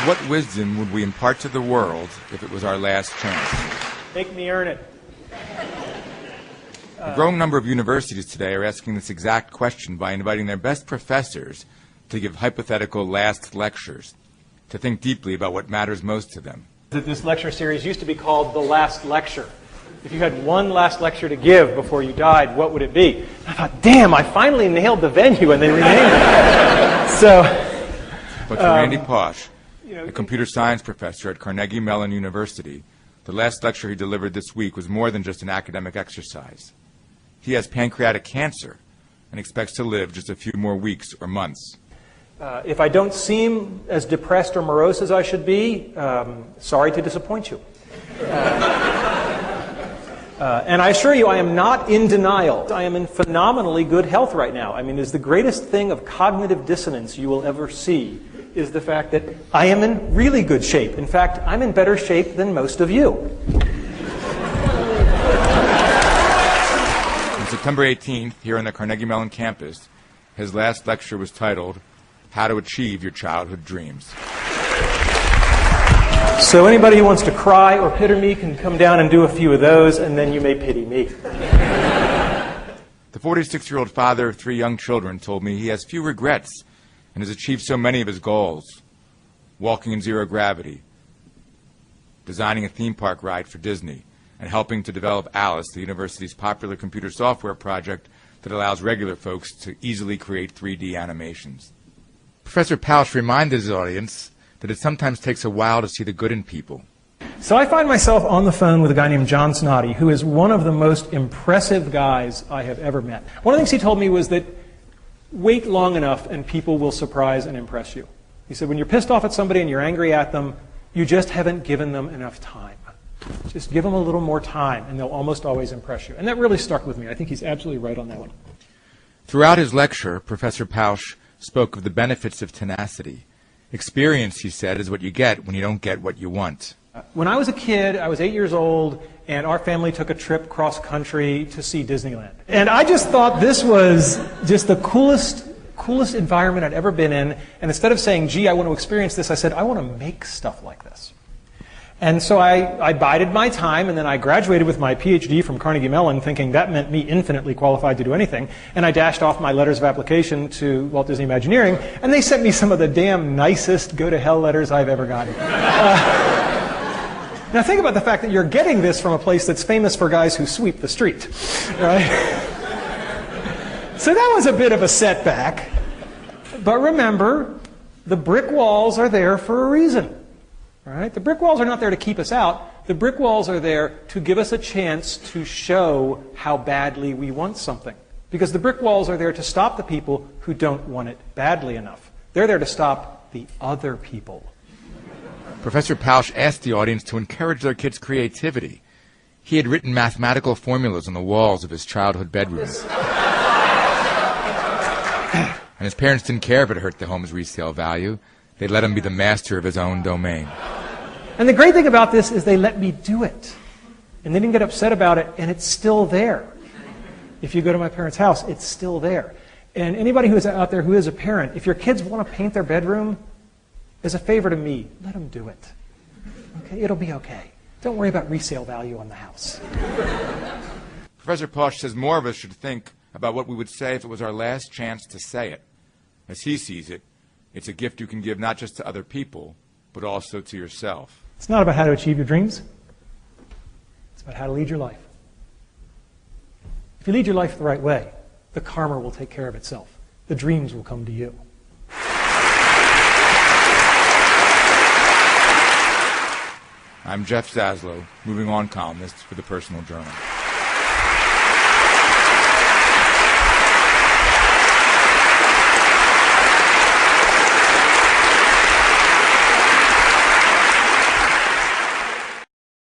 What wisdom would we impart to the world if it was our last chance? Make me earn it. A growing number of universities today are asking this exact question by inviting their best professors to give hypothetical last lectures, to think deeply about what matters most to them. This lecture series used to be called The Last Lecture. If you had one last lecture to give before you died, what would it be? I thought, damn, I finally nailed the venue, and they renamed it. But for Randy Pausch, a computer science professor at Carnegie Mellon University, the last lecture he delivered this week was more than just an academic exercise. He has pancreatic cancer and expects to live just a few more weeks or months. If I don't seem as depressed or morose as I should be, sorry to disappoint you. And I assure you, I am not in denial. I am in phenomenally good health right now. I mean, it's the greatest thing of cognitive dissonance you will ever see is the fact that I am in really good shape. In fact, I'm in better shape than most of you. On September 18th, here on the Carnegie Mellon campus, his last lecture was titled, How to Achieve Your Childhood Dreams. So anybody who wants to cry or pity me can come down and do a few of those, and then you may pity me. The 46-year-old father of 3 young children told me he has few regrets and has achieved so many of his goals. Walking in zero gravity, designing a theme park ride for Disney, and helping to develop Alice, the university's popular computer software project that allows regular folks to easily create 3D animations. Professor Pausch reminded his audience that it sometimes takes a while to see the good in people. So I find myself on the phone with a guy named John Snoddy, who is one of the most impressive guys I have ever met. One of the things he told me was that wait long enough and people will surprise and impress you. He said, when you're pissed off at somebody and you're angry at them, you just haven't given them enough time. Just give them a little more time and they'll almost always impress you. And that really stuck with me. I think he's absolutely right on that one. Throughout his lecture, Professor Pausch spoke of the benefits of tenacity. Experience, he said, is what you get when you don't get what you want. When I was a kid, I was 8 years old, and our family took a trip cross-country to see Disneyland. And I just thought this was just the coolest environment I'd ever been in. And instead of saying, gee, I want to experience this, I said, I want to make stuff like this. And so I bided my time, and then I graduated with my PhD from Carnegie Mellon, thinking that meant me infinitely qualified to do anything. And I dashed off my letters of application to Walt Disney Imagineering, and they sent me some of the damn nicest go-to-hell letters I've ever gotten. Now think about the fact that you're getting this from a place that's famous for guys who sweep the street, right? So that was a bit of a setback. But remember, the brick walls are there for a reason. Right? The brick walls are not there to keep us out. The brick walls are there to give us a chance to show how badly we want something. Because the brick walls are there to stop the people who don't want it badly enough. They're there to stop the other people. Professor Pausch asked the audience to encourage their kids' creativity. He had written mathematical formulas on the walls of his childhood bedroom. And his parents didn't care if it hurt the home's resale value. They let him be the master of his own domain. And the great thing about this is they let me do it. And they didn't get upset about it, and it's still there. If you go to my parents' house, it's still there. And anybody who is out there who is a parent, if your kids want to paint their bedroom, as a favor to me, let them do it. Okay? It'll be okay. Don't worry about resale value on the house. Professor Pausch says more of us should think about what we would say if it was our last chance to say it. As he sees it, it's a gift you can give not just to other people, but also to yourself. It's not about how to achieve your dreams. It's about how to lead your life. If you lead your life the right way, the karma will take care of itself. The dreams will come to you. I'm Jeff Zaslow, Moving On columnist for the Personal Journal.